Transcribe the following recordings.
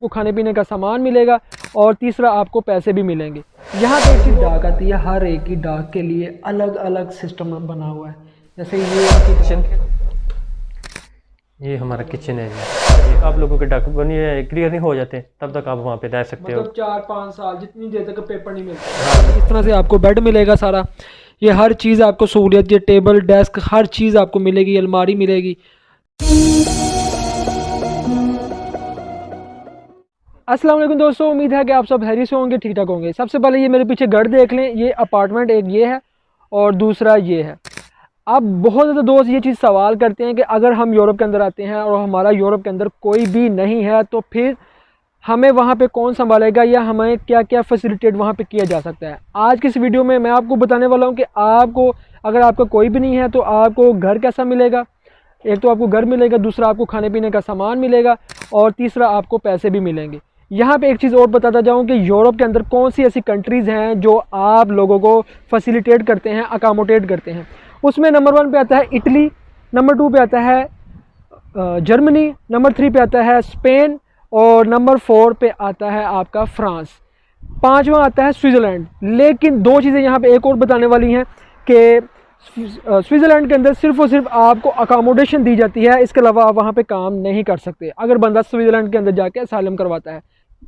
आपको खाने पीने का सामान मिलेगा और तीसरा आपको पैसे भी मिलेंगे। यहाँ पे एक चीज़ डाक आती है, हर एक की डाक के लिए अलग अलग सिस्टम बना हुआ है। जैसे ये किचन, ये हमारा किचन है जी। ये आप लोगों के डॉक्यूमेंट क्लियर नहीं हो जाते तब तक आप वहाँ पे रह सकते हो। मतलब 4-5 साल जितनी देर तक पेपर नहीं मिलता। इस तरह से आपको बेड मिलेगा सारा, ये हर चीज़ आपको सहूलियत, ये टेबल डेस्क हर चीज़ आपको मिलेगी, अलमारी मिलेगी। अस्सलाम वालेकुम दोस्तों, उम्मीद है कि आप सब हैरी से होंगे, ठीक ठाक होंगे। सबसे पहले ये मेरे पीछे घर देख लें, ये अपार्टमेंट एक ये है और दूसरा ये है। अब बहुत ज़्यादा दोस्त ये चीज़ सवाल करते हैं कि अगर हम यूरोप के अंदर आते हैं और हमारा यूरोप के अंदर कोई भी नहीं है तो फिर हमें वहाँ पे कौन संभालेगा या हमें क्या क्या फैसिलिटेट वहाँ पे किया जा सकता है। आज की इस वीडियो में मैं आपको बताने वाला हूँ कि आपको अगर आपका कोई भी नहीं है तो आपको घर कैसा मिलेगा। एक तो आपको घर मिलेगा, दूसरा आपको खाने पीने का सामान मिलेगा और तीसरा आपको पैसे भी मिलेंगे। यहाँ पे एक चीज़ और बताता जाऊँ कि यूरोप के अंदर कौन सी ऐसी कंट्रीज़ हैं जो आप लोगों को फैसिलिटेट करते हैं, अकामोडेट करते हैं। उसमें नंबर 1 पे आता है इटली, नंबर 2 पे आता है जर्मनी, नंबर 3 पे आता है स्पेन और नंबर 4 पे आता है आपका फ्रांस, 5वां आता है स्विट्ज़रलैंड। लेकिन दो चीज़ें यहाँ पे एक और बताने वाली हैं कि स्विट्ज़रलैंड के अंदर सिर्फ और सिर्फ आपको अकामोडेशन दी जाती है, इसके अलावा आप वहाँ पे काम नहीं कर सकते अगर बंदा स्विट्ज़रलैंड के अंदर जाके असाइलम करवाता है।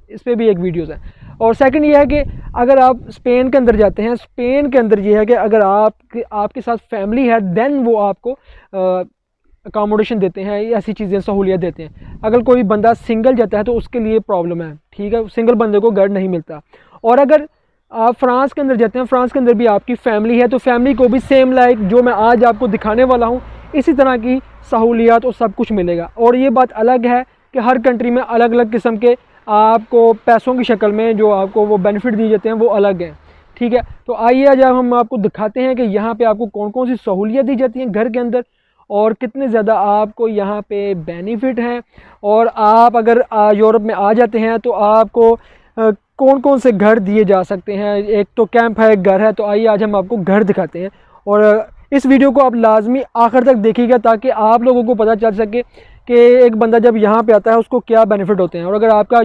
इस पर भी एक वीडियोज़ है। और सेकंड ये है कि अगर आप स्पेन के अंदर जाते हैं, स्पेन के अंदर ये है कि अगर आपके साथ फैमिली है देन वो आपको अकामोडेशन देते हैं, ऐसी चीज़ें सहूलियत देते हैं। अगर कोई बंदा सिंगल जाता है तो उसके लिए प्रॉब्लम है, ठीक है, सिंगल बंदे को घर नहीं मिलता। और अगर आप फ्रांस के अंदर जाते हैं, फ्रांस के अंदर भी आपकी फैमिली है तो फैमिली को भी सेम लाइक जो मैं आज आपको दिखाने वाला हूँ इसी तरह की सहूलियात और सब कुछ मिलेगा। और ये बात अलग है कि हर कंट्री में अलग अलग किस्म के आपको पैसों की शक्ल में जो आपको वो बेनिफिट दिए जाते हैं वो अलग हैं, ठीक है। तो आइए आज हम आपको दिखाते हैं कि यहाँ पे आपको कौन कौन सी सहूलियत दी जाती हैं घर के अंदर और कितने ज़्यादा आपको यहाँ पे बेनिफिट हैं। और आप अगर यूरोप में आ जाते हैं तो आपको कौन कौन से घर दिए जा सकते हैं। एक तो कैंप है, एक घर है। तो आइए आज हम आपको घर दिखाते हैं और इस वीडियो को आप लाजमी आखिर तक देखिएगा ताकि आप लोगों को पता चल सके कि एक बंदा जब यहाँ पे आता है उसको क्या बेनिफिट होते हैं। और अगर आपका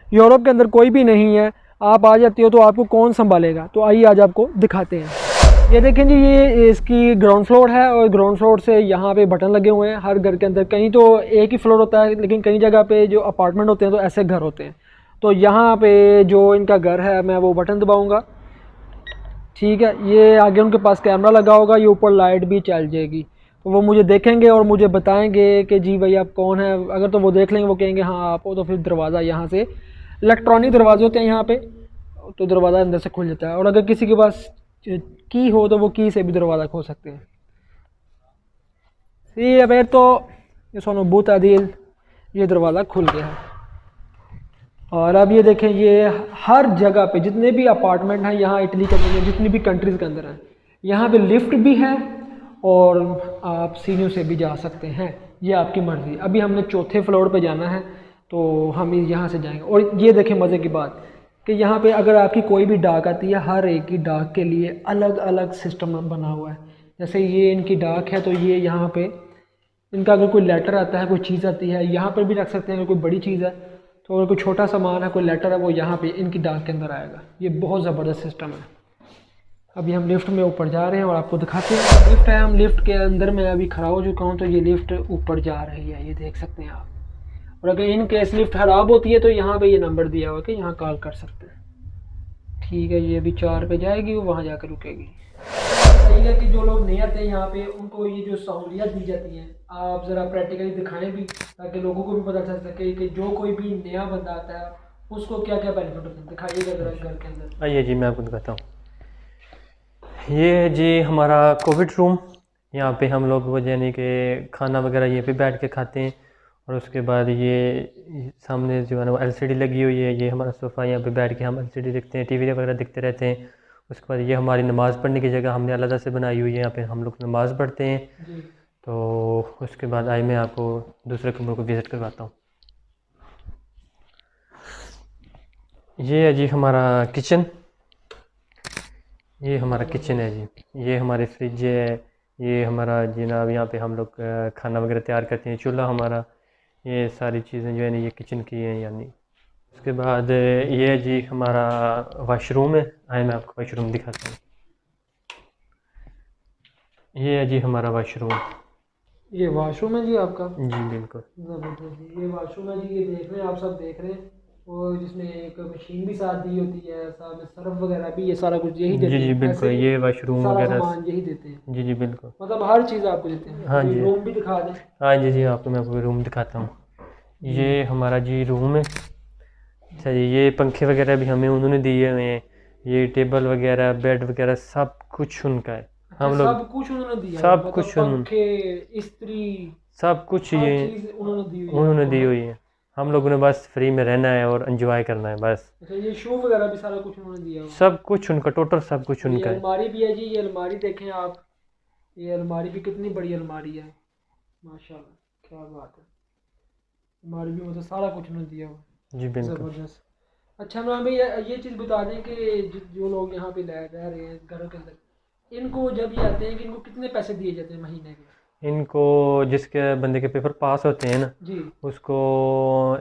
यूरोप के अंदर कोई भी नहीं है, आप आ जाते हो तो आपको कौन संभालेगा। तो आइए आज आपको दिखाते हैं। ये देखें जी, ये इसकी ग्राउंड फ्लोर है और ग्राउंड फ्लोर से यहाँ पे बटन लगे हुए हैं हर घर के अंदर। कहीं तो एक ही फ्लोर होता है लेकिन कई जगह पे जो अपार्टमेंट होते हैं तो ऐसे घर होते हैं। तो यहाँ पे जो इनका घर है मैं वो बटन दबाऊँगा, ठीक है। ये आगे उनके पास कैमरा लगा होगा, ये ऊपर लाइट भी चल जाएगी तो वो मुझे देखेंगे और मुझे बताएंगे कि जी भाई आप कौन है। अगर तो वो देख लेंगे, वो कहेंगे हाँ आप हो, तो फिर दरवाज़ा यहाँ से, इलेक्ट्रॉनिक दरवाजे होते हैं यहाँ पे, तो दरवाज़ा अंदर से खुल जाता है। और अगर किसी के पास की हो तो वो की से भी दरवाज़ा खोल सकते हैं। सी अब तो ये सोनो बूत आदिल, ये दरवाज़ा खुल गया है। और अब ये देखें, ये हर जगह पे जितने भी अपार्टमेंट हैं यहाँ इटली के अंदर, जितनी भी कंट्रीज़ के अंदर हैं, यहाँ पे लिफ्ट भी है और आप सीढ़ियों से भी जा सकते हैं, ये आपकी मर्ज़ी। अभी हमने चौथे फ्लोर पे जाना है तो हम यहाँ से जाएंगे। और ये देखें मज़े की बात कि यहाँ पे अगर आपकी कोई भी डाक आती है, हर एक की डाक के लिए अलग अलग सिस्टम बना हुआ है। जैसे ये इनकी डाक है तो ये यहाँ पे इनका अगर कोई लेटर आता है, कोई चीज़ आती है, यहाँ पर भी रख सकते हैं। अगर कोई बड़ी चीज़ है तो अगर कोई छोटा सामान है, कोई लेटर है, वो यहाँ पे इनकी डाक के अंदर आएगा। ये बहुत ज़बरदस्त सिस्टम है। अभी हम लिफ्ट में ऊपर जा रहे हैं और आपको दिखाते हैं। लिफ्ट है, हम लिफ्ट के अंदर मैं अभी खड़ा हो चुका हूँ तो ये लिफ्ट ऊपर जा रही है, ये देख सकते हैं आप। और अगर इन केस लिफ्ट ख़राब होती है तो यहाँ पे ये नंबर दिया हुआ है कि यहाँ कॉल कर सकते हैं, ठीक है। ये अभी 4 पे जाएगी, वो वहाँ जाकर रुकेगी। सही है कि जो लोग नहीं आते यहाँ पे उनको ये जो सहूलियत दी जाती है आप ज़रा प्रैक्टिकली दिखाएं भी, ताकि लोगों को भी पता चल सके कि जो कोई भी नया बंदा आता है उसको क्या क्या बेनिफिट होते हैं। दिखाइएगा ज़रा घर के अंदर। आइए जी, मैं आपको दिखाता हूँ। ये है जी हमारा कोविड रूम। यहाँ पे हम लोग वो यानी कि खाना वगैरह यहीं पे बैठ के खाते हैं। और उसके बाद ये सामने जो है ना वो एलसीडी लगी हुई है, ये हमारा सोफ़ा, यहाँ पे बैठ के हम एलसीडी देखते हैं, टीवी वगैरह देखते रहते हैं। उसके बाद ये हमारी नमाज़ पढ़ने की जगह हमने अलग से बनाई हुई है, यहाँ पे हम लोग नमाज़ पढ़ते हैं। जी। तो उसके बाद आइए मैं आपको दूसरे कमरों को विज़िट करवाता हूँ। ये है जी हमारा किचन, ये हमारा किचन है जी। ये हमारे फ्रिज है, ये हमारा जनाब यहाँ पे हम लोग खाना वगैरह तैयार करते हैं, चूल्हा हमारा। ये सारी चीज़ें जो है ना ये किचन की हैं यानी। उसके बाद ये जी हमारा वाशरूम है। आए मैं आपको वाशरूम दिखाता हूँ। ये है जी हमारा वाशरूम। ये वॉशरूम है जी आपका। जी बिल्कुल। ज़बरदस्त जी, ये वॉशरूम है जी, ये देख रहे हैं आप, सब देख रहे हैं। और जिसमें एक मशीन भी साथ दी होती है, साथ में सर्फ वगैरह भी, ये सारा कुछ यही जी देते जी हैं बिल्कुल, ऐसे ही। ये वाशरूम सारा वगैरह। सामान यही देते हैं, जी जी बिल्कुल। मतलब हर चीज़ आपको देते हैं। हाँ अभी जी। रूम भी दिखा दें। हाँ जी जी, आपको मैं आपको रूम दिखाता हूँ। जी ये हमारा जी रूम है। अच्छा जी, ये पंखे वगैरह भी हमें उन्होंने दिए हुए हैं। ये टेबल वगैरह बेड वगैरह सब कुछ उनका है। अच्छा, हम लोग सब कुछ उन्होंने दिया हुआ है, सब मतलब कुछ पंखे, इस्त्री, सब कुछ हर ये चीज़ उन्होंने दी हुई है उन्होंने आपको, दी हाँ? हुई है। हम लोगों ने बस फ्री में रहना है और एंजॉय करना है बस। अच्छा, ये शू वगैरह भी सारा कुछ उन्होंने दिया हुआ है। सब कुछ उनका, टोटल सब कुछ और ये उनका है। अलमारी भी है जी, ये अलमारी देखें आप, ये अलमारी भी कितनी बड़ी अलमारी है, माशाल्लाह, क्या बात है। अलमारी भी मतलब सारा कुछ उन्होंने दिया हुआ है। जी बिल्कुल। ज़बरदस्त। अच्छा इमरान भाई, ये चीज़ बता दें कि जो लोग यहाँ पे रह रहे हैं घरों के अंदर, इनको जब ये आते हैं कि इनको कितने पैसे दिए जाते हैं महीने के? इनको जिसके बंदे के पेपर पास होते हैं ना, जी, उसको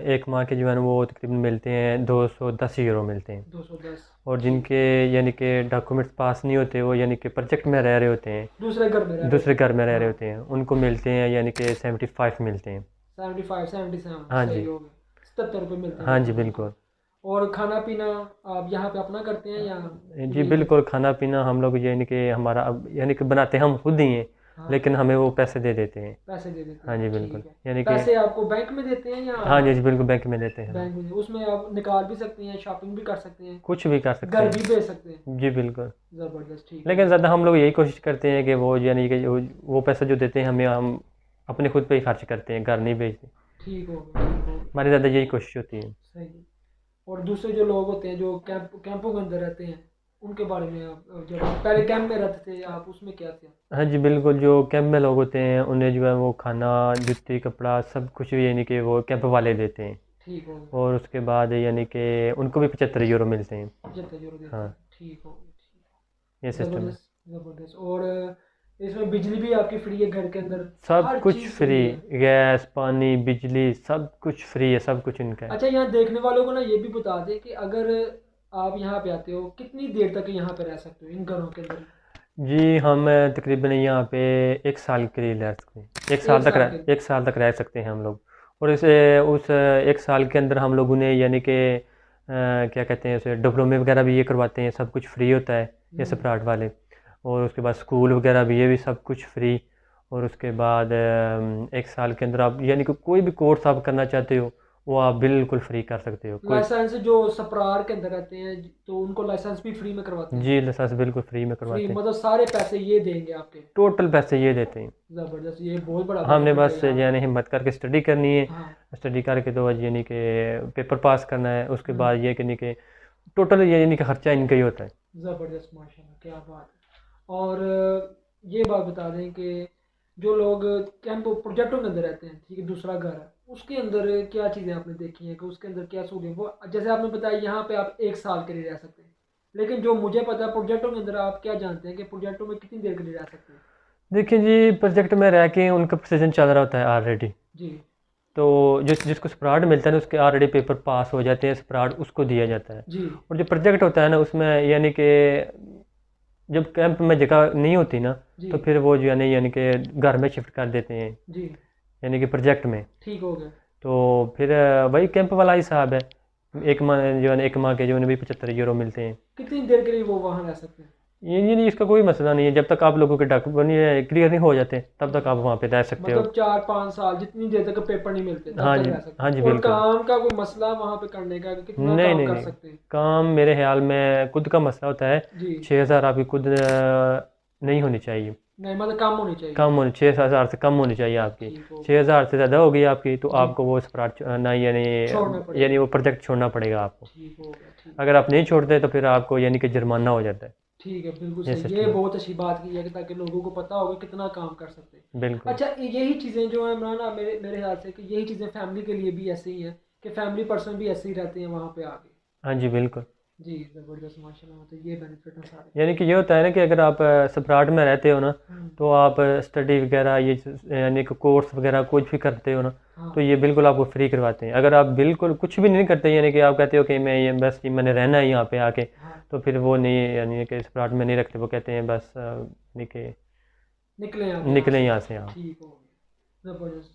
एक माह के जो है ना वो तकरीबन मिलते हैं 210 यूरो मिलते हैं। 210। और ठीक, जिनके यानी कि डॉक्यूमेंट्स पास नहीं होते, वो यानी कि प्रोजेक्ट में रह रहे होते हैं, दूसरे घर में रह रहे दूसरे होते घर में हैं, रह रहे हाँ। होते हैं, उनको मिलते हैं यानी कि 75 मिलते हैं। 75, 77, हाँ सही जी। हो गए, 77 रुपये मिलते हैं हाँ जी महीने बिल्कुल। के। और खाना पीना आप यहाँ पे अपना करते हैं या जी यही बिल्कुल, करते खाना पीना हम लोग यानी कि हमारा अब यानी कि बनाते हम खुद ही हैं, हैं? हाँ, लेकिन हमें वो पैसे दे देते हैं। पैसे दे देते हाँ हैं, जी बिल्कुल, ठीक है। यानी कि पैसे आपको बैंक में देते हैं या हाँ जी जी बिल्कुल, बैंक में देते हैं हमें। बैंक में? उसमें आप निकाल भी सकते हैं, शॉपिंग भी कर सकते हैं, कुछ भी कर सकते घर भी हैं। भेज सकते हैं। जी बिल्कुल। ज़बरदस्त, ठीक लेकिन है। ज़्यादा हम लोग यही कोशिश करते हैं कि वो यानी कि वो पैसा जो देते हैं हमें, हम अपने खुद पे ही खर्च करते हैं, घर नहीं भेजते। ठीक हो गया, ठीक हो गया, हमारी ज़्यादा यही कोशिश होती है। सही है। और दूसरे जो लोग होते हैं जो कैंपों के अंदर रहते हैं, उनके बारे में आप, जब पहले कैंप में रहते थे आप, उसमें क्या थे? हाँ जी बिल्कुल, जो कैंप में लोग होते हैं उन्हें जो है वो खाना, जूती, कपड़ा सब कुछ यानी कि वो कैंप वाले देते हैं। ठीक हो गया, और उसके बाद यानी कि उनको भी 75 यूरो मिलते हैं। 75 यूरो देते हाँ, हैं, ठीक हो गया, ये ठीक। सिस्टम है। ज़बरदस्त, ज़बरदस्त। और इसमें बिजली भी आपकी फ्री है घर के अंदर, सब हर कुछ चीज़ फ्री, फ्री है। गैस, पानी, बिजली सब कुछ फ्री है, सब कुछ इनका है। अच्छा, यहाँ देखने वालों को ना ये भी बता दें कि अगर आप यहाँ पे आते हो, कितनी देर तक यहाँ पे रह सकते हो इन घरों के अंदर? जी हम तकरीबन यहाँ पे 1 साल के लिए रह सकते हैं। एक साल के? 1 साल तक रह सकते हैं हम लोग। और इसे उस 1 साल के अंदर हम लोग उन्हें यानी कि क्या कहते हैं उसे, डिप्लोमे वगैरह भी ये करवाते हैं, सब कुछ फ्री होता है ये हम्म, स्प्राट वाले। और उसके बाद स्कूल वगैरह भी, ये भी सब कुछ फ्री। और उसके बाद 1 साल के अंदर आप यानी कि कोई भी कोर्स आप करना चाहते हो वो आप बिल्कुल फ्री कर सकते हो। कोई लाइसेंस जो सप्रार के अंदर रहते हैं तो उनको लाइसेंस भी फ्री में करवाते हैं? जी लाइसेंस बिल्कुल फ्री में फ्री करवाते हैं। मतलब सारे पैसे ये देंगे आपके? टोटल पैसे ये देते हैं। ज़बरदस्त, ये बहुत बड़ा हमने बेनिफिट है बस यार। यानी हिम्मत करके स्टडी करनी है। हाँ। स्टडी करके तो यानी कि पेपर पास करना है। उसके हम्म, बाद ये यानी कि टोटल ये यानी कि खर्चा इनका ही होता है। ज़बरदस्त, माशाल्लाह, क्या बात है। और ये बात बता दें कि जो लोग कैंप प्रोजेक्टों के अंदर रहते हैं, ठीक है, दूसरा घर है, उसके अंदर क्या चीज़ें आपने देखी हैं कि उसके अंदर क्या सहूलियत, वो जैसे आपने बताया यहाँ पे आप 1 साल के लिए रह सकते हैं, लेकिन जो मुझे पता है प्रोजेक्टों के अंदर आप क्या जानते हैं कि प्रोजेक्टों में कितनी देर के लिए रह सकते हैं? देखिए जी, प्रोजेक्ट में रह के उनका प्रोसीजन चल रहा होता है ऑलरेडी। जी, तो जिसको स्प्राड मिलता है ना, उसके ऑलरेडी पेपर पास हो जाते हैं, स्प्राड उसको दिया जाता है। जी, और जो प्रोजेक्ट होता है ना, उसमें यानी कि जब कैंप में जगह नहीं होती ना, जी, तो फिर वो जो है यानी कि घर में शिफ्ट कर देते हैं, जी, यानी कि प्रोजेक्ट में। ठीक हो गया। तो फिर वही कैंप वाला हिसाब है। एक माह जो है ना, 1 माह के जो है ना भी 75 यूरो मिलते हैं। कितनी देर के लिए वो वहाँ रह सकते हैं? ये नहीं, इसका कोई मसला नहीं है। जब तक आप लोगों के डॉक्यूमेंट क्लियर नहीं हो जाते तब तक आप वहाँ पे रह सकते हो। मतलब 4-5 साल, जितनी देर तक पेपर नहीं मिलते तब हाँ तक जी, रह सकते हाँ हैं। जी और बिल्कुल। काम का कोई मसला वहाँ पे करने का कि कितना नहीं काम नहीं कर नहीं, सकते हैं? काम मेरे ख्याल में खुद का मसला होता है। जी, 6,000 आपकी खुद नहीं होनी चाहिए। नहीं मतलब कम होनी चाहिए। कम होनी, 6,000 से कम होनी चाहिए आपकी। ठीक हो गया, 6,000 से ज़्यादा होगी आपकी तो जी, आपको वो स्प्राट नहीं छोड़ना यानी पड़ेगा। यानी वो प्रोजेक्ट छोड़ना पड़ेगा आपको। ठीक हो गया, ठीक अगर हो आप नहीं छोड़ते तो फिर आपको यानी कि जुर्माना हो जाता है। ठीक है, बिल्कुल ये सही, ये सिस्टम है। बहुत अच्छी बात की है कि ताकि लोगों को पता होगा कितना काम कर सकते हैं। बिल्कुल। अच्छा, यही चीज़ें जो है इमरान, मेरे मेरे ख्याल से कि यही चीज़ें फैमिली के लिए भी ऐसे ही हैं कि फैमिली पर्सन भी ऐसे ही रहते हैं वहाँ पे आके। हाँ जी बिल्कुल। जी ज़बरदस्त माशाल्लाह। तो ये बेनिफिट है सारे। यानी कि ये होता है ना कि अगर आप सपराट में रहते हो ना, तो आप स्टडी वगैरह ये यानी कि कोर्स वगैरह कुछ भी करते हो ना, हाँ तो ये बिल्कुल आपको फ्री करवाते हैं। अगर आप बिल्कुल कुछ भी नहीं करते, यानी कि आप कहते हो कि मैं ये बस ये मैंने रहना है यहाँ पे आके, हाँ तो फिर वो नहीं, यानी कि सपराट में नहीं रखते। वो कहते हैं बस यानी कि निकले आप यहाँ निकलें से। यहाँ से आप। ठीक हो गया, ज़बरदस्त।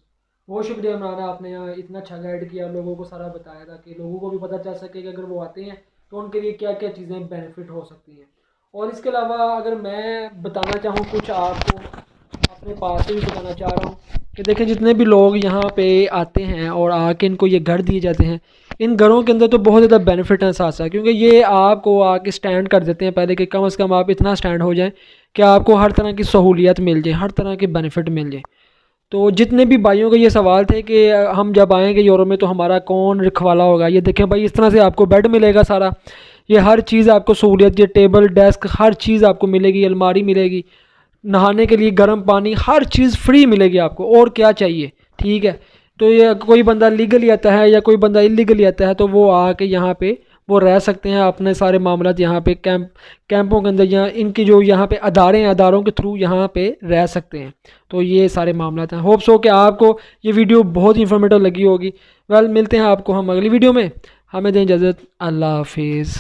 बहुत शुक्रिया इमरान, आपने यहाँ इतना अच्छा गाइड किया, लोगों को सारा बताया था कि लोगों को भी पता चल सके कि अगर वो आते हैं तो उनके लिए क्या क्या चीज़ें बेनिफिट हो सकती हैं। और इसके अलावा अगर मैं बताना चाहूँ कुछ आपको, अपने पास से भी बताना चाह रहा हूँ कि देखिए जितने भी लोग यहाँ पे आते हैं और आके इनको ये घर दिए जाते हैं, इन घरों के अंदर तो बहुत ज़्यादा बेनिफिट हैं साथ साथ, क्योंकि ये आपको आके स्टैंड कर देते हैं पहले कि कम से कम आप इतना स्टैंड हो जाएं कि आपको हर तरह की सहूलियत मिल जाए, हर तरह के बेनिफिट मिल जाए। तो जितने भी भाइयों के ये सवाल थे कि हम जब आएंगे यूरोप में तो हमारा कौन रखवाला होगा, ये देखें भाई, इस तरह से आपको बेड मिलेगा सारा, ये हर चीज़ आपको सहूलियत, ये टेबल डेस्क हर चीज़ आपको मिलेगी, अलमारी मिलेगी, नहाने के लिए गर्म पानी, हर चीज़ फ्री मिलेगी आपको, और क्या चाहिए। ठीक है, तो ये कोई बंदा लीगली आता है या कोई बंदा इलीगली आता है तो वो आके यहाँ पे वो रह सकते हैं, अपने सारे मामलात यहाँ पे कैंपों के अंदर, यहाँ इनकी जो यहाँ पे अदारे हैं, अदारों के थ्रू यहाँ पे रह सकते हैं। तो ये सारे मामलात हैं। होप सो कि आपको ये वीडियो बहुत इंफॉर्मेटिव लगी होगी। वेल, मिलते हैं आपको हम अगली वीडियो में। हमें दें इजाज़त। अल्लाह हाफिज़।